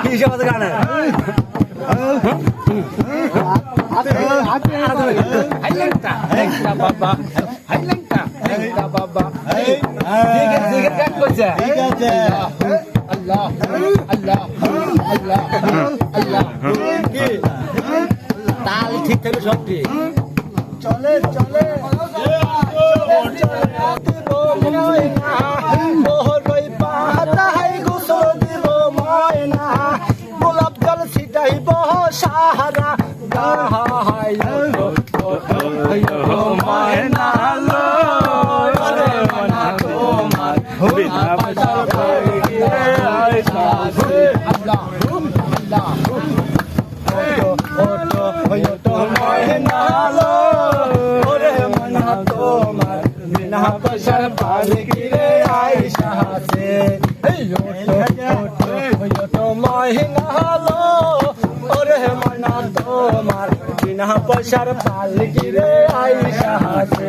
কি হিসাবে গানে বাবা বাবা আল্লাহ আল্লাহ আল্লাহ আল্লাহ তাল ঠিক থাকবে সব ঠিক চলে চলে গোলাপ জল ছিটাইব সাহারা ময়না বসর পালকিরে আইসা আছে মহিনালো ওরে মনা তোমার বিনা বসর পালকিরে আইসা আছে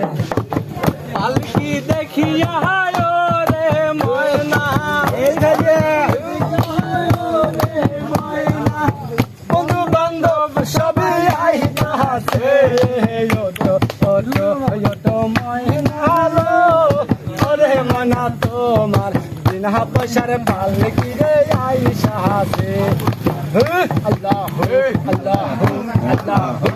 পালকি দেখিয়া রে ময়না বন্ধু বান্ধব সবই আইসা আছে তোমার বিনা পয়সার পালকি রে আইসা আছে আল্লাহ আল্লাহ আল্লাহ